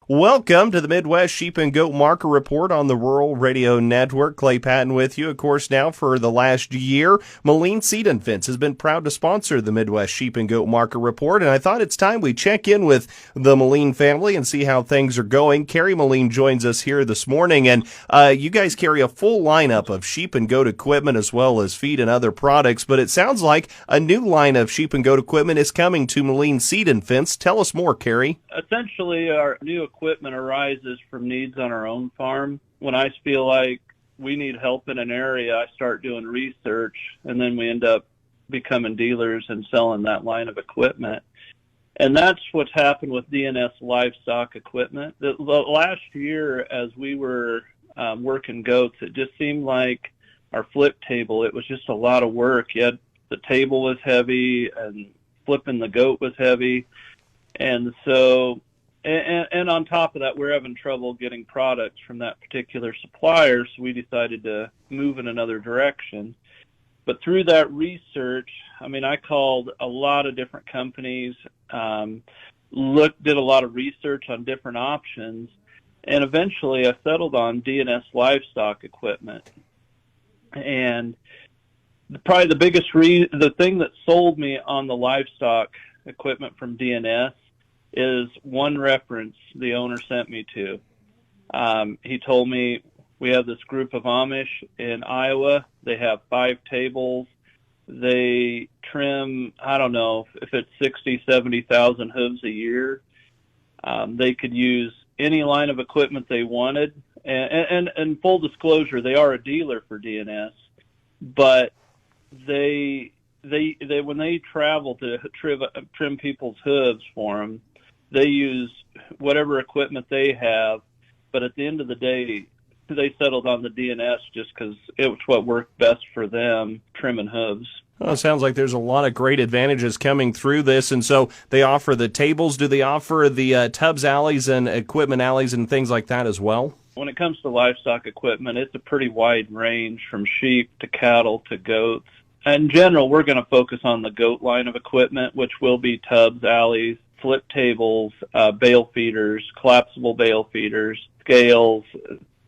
Welcome to the Midwest Sheep and Goat Market Report on the Rural Radio Network. Clay Patton with you, of course, now for the last year. Moline Seed and Fence has been proud to sponsor the Midwest Sheep and Goat Market Report, and I thought it's time we check in with the Moline family and see how things are going. Carrie Moline joins us here this morning, and you guys carry a full lineup of sheep and goat equipment as well as feed and other products, but it sounds like a new line of sheep and goat equipment is coming to Moline Seed and Fence. Tell us more, Carrie. Essentially, our new equipment arises from needs on our own farm. When I feel like we need help in an area, I start doing research, and then we end up becoming dealers and selling that line of equipment. And that's what's happened with DNS livestock equipment. The last year, as we were working goats, it just seemed like our flip table, it was just a lot of work. Yet the table was heavy and flipping the goat was heavy. And so, and on top of that, we're having trouble getting products from that particular supplier, so we decided to move in another direction. But through that research, I called a lot of different companies, did a lot of research on different options, and eventually I settled on DNS livestock equipment. And probably the thing that sold me on the livestock equipment from DNS is one reference the owner sent me to. He told me we have this group of Amish in Iowa. They have 5 tables. They trim, I don't know if it's 60, 70,000 hooves a year. They could use any line of equipment they wanted. And full disclosure, they are a dealer for DNS, but they when they travel to trim people's hooves for them, they use whatever equipment they have, but at the end of the day, they settled on the DNS just because it was what worked best for them, trimming hooves. Well, it sounds like there's a lot of great advantages coming through this, and so they offer the tables. Do they offer the tubs alleys and equipment alleys and things like that as well? When it comes to livestock equipment, it's a pretty wide range from sheep to cattle to goats. In general, we're going to focus on the goat line of equipment, which will be tubs, alleys, flip tables, bale feeders, collapsible bale feeders, scales,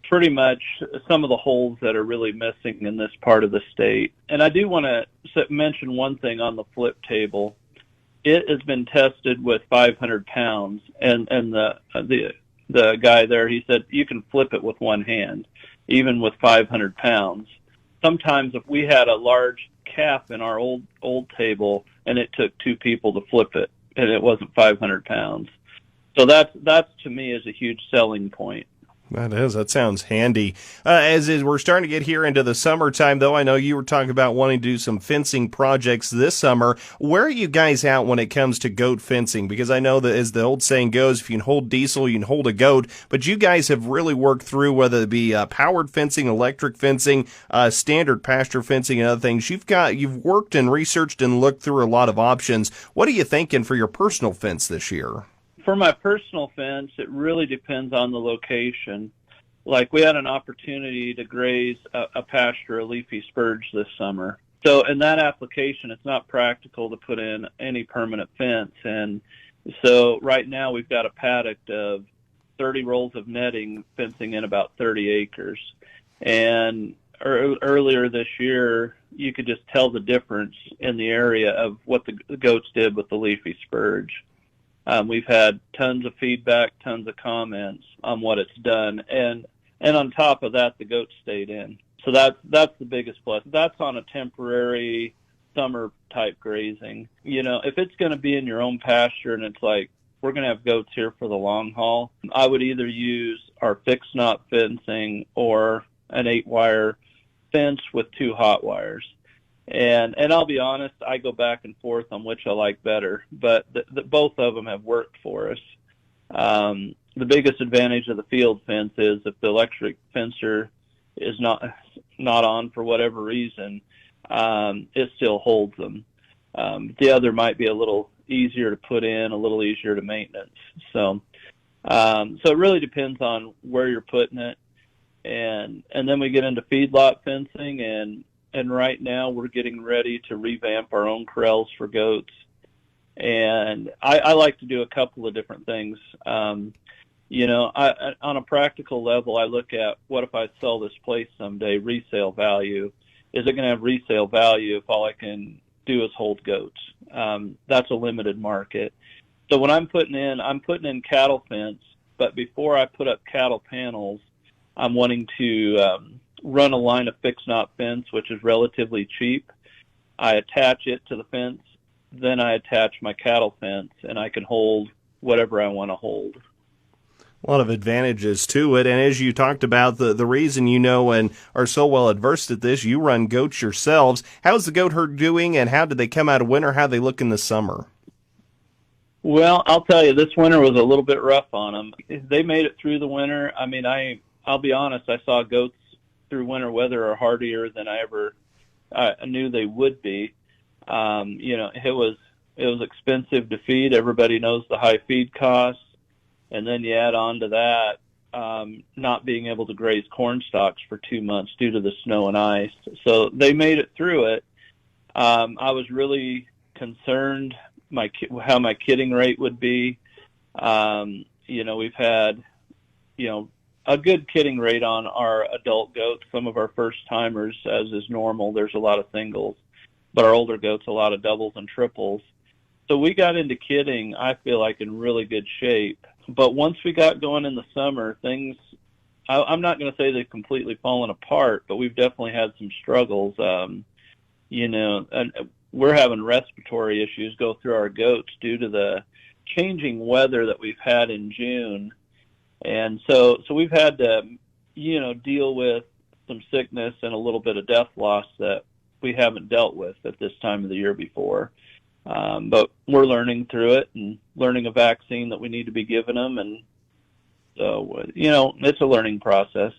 pretty much some of the holes that are really missing in this part of the state. And I do want to mention one thing on the flip table. It has been tested with 500 pounds, and the guy there, he said you can flip it with one hand, even with 500 pounds. Sometimes if we had a large calf in our old table and it took 2 people to flip it, and it wasn't 500 pounds. So that's to me is a huge selling point. That is. That sounds handy. As we're starting to get here into the summertime, though, I know you were talking about wanting to do some fencing projects this summer. Where are you guys at when it comes to goat fencing? Because I know that, as the old saying goes, if you can hold diesel, you can hold a goat. But you guys have really worked through, whether it be powered fencing, electric fencing, standard pasture fencing, and other things. You've worked and researched and looked through a lot of options. What are you thinking for your personal fence this year? For my personal fence, it really depends on the location. Like we had an opportunity to graze a pasture, a leafy spurge this summer. So in that application, it's not practical to put in any permanent fence. And so right now we've got a paddock of 30 rolls of netting fencing in about 30 acres. And earlier this year, you could just tell the difference in the area of what the goats did with the leafy spurge. We've had tons of feedback, tons of comments on what it's done, and on top of that, the goats stayed in. So that's the biggest plus. That's on a temporary summer type grazing. You know, if it's going to be in your own pasture and it's like we're going to have goats here for the long haul, I would either use our fixed knot fencing or an 8-wire fence with 2 hot wires. And I'll be honest, I go back and forth on which I like better, but both of them have worked for us. The biggest advantage of the field fence is if the electric fencer is not on for whatever reason, it still holds them. The other might be a little easier to put in, a little easier to maintenance. So it really depends on where you're putting it. And then we get into feedlot fencing, and right now we're getting ready to revamp our own corrals for goats. And I like to do a couple of different things. On a practical level, I look at what if I sell this place someday, resale value. Is it going to have resale value if all I can do is hold goats? That's a limited market. So when I'm putting in cattle fence, but before I put up cattle panels, I'm wanting to run a line of fixed knot fence, which is relatively cheap. I attach it to the fence, then I attach my cattle fence, and I can hold whatever I want to hold. A lot of advantages to it, and as you talked about, the reason you know and are so well adversed at this, you run goats yourselves. How's the goat herd doing, and how did they come out of winter? How they look in the summer? Well, I'll tell you, this winter was a little bit rough on them. They made it through the winter. I mean, I'll be honest, I saw goats through winter weather are hardier than I ever knew they would be. It was expensive to feed. Everybody knows the high feed costs. And then you add on to that not being able to graze corn stalks for 2 months due to the snow and ice. So they made it through it. I was really concerned how my kidding rate would be. We've had, a good kidding rate on our adult goats. Some of our first timers, as is normal, there's a lot of singles, but our older goats, a lot of doubles and triples. So we got into kidding, I feel like, in really good shape. But once we got going in the summer, I'm not going to say they've completely fallen apart, but we've definitely had some struggles. And we're having respiratory issues go through our goats due to the changing weather that we've had in June. And so we've had to, deal with some sickness and a little bit of death loss that we haven't dealt with at this time of the year before. But we're learning through it and learning a vaccine that we need to be giving them. And so, it's a learning process.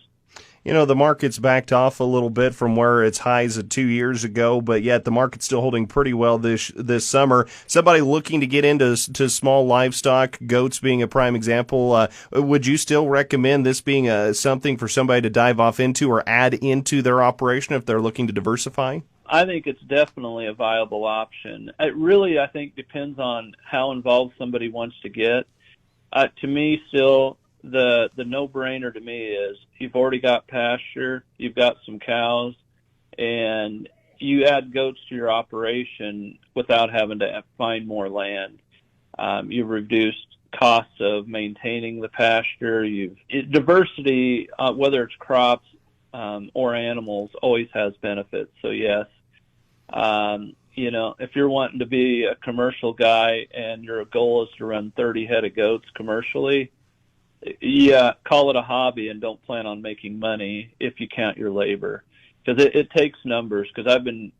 The market's backed off a little bit from where its highs of 2 years ago, but yet the market's still holding pretty well this summer. Somebody looking to get into small livestock, goats being a prime example, would you still recommend this being something for somebody to dive off into or add into their operation if they're looking to diversify? I think it's definitely a viable option. It really, I think, depends on how involved somebody wants to get. To me, still, the no-brainer to me is you've already got pasture, you've got some cows, and you add goats to your operation without having to find more land. You've reduced costs of maintaining the pasture. Diversity, whether it's crops or animals, always has benefits. So yes. If you're wanting to be a commercial guy and your goal is to run 30 head of goats commercially, call it a hobby and don't plan on making money if you count your labor, because it takes numbers. Because I've been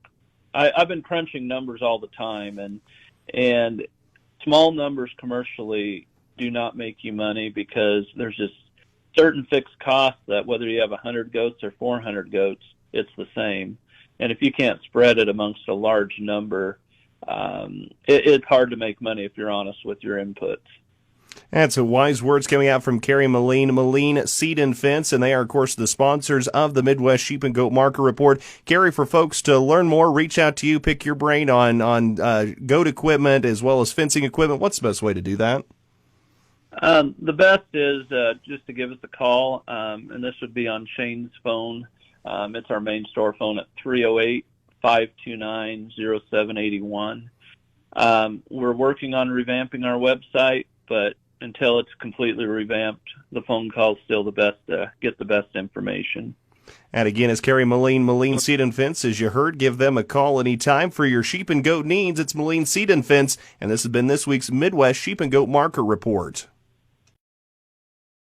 crunching numbers all the time, and small numbers commercially do not make you money because there's just certain fixed costs that whether you have 100 goats or 400 goats, it's the same. And if you can't spread it amongst a large number, it's hard to make money if you're honest with your inputs. That's wise words coming out from Kerry Moline, Moline Seed and Fence, and they are, of course, the sponsors of the Midwest Sheep and Goat Market Report. Kerry, for folks to learn more, reach out to you, pick your brain on goat equipment as well as fencing equipment. What's the best way to do that? The best is just to give us a call, and this would be on Shane's phone. It's our main store phone at 308-529-0781. We're working on revamping our website, but until it's completely revamped, the phone call is still the best to get the best information. And again, it's Kerry Moline, Moline Seed and Fence. As you heard, give them a call anytime for your sheep and goat needs. It's Moline Seed and Fence, and this has been this week's Midwest Sheep and Goat Market Report.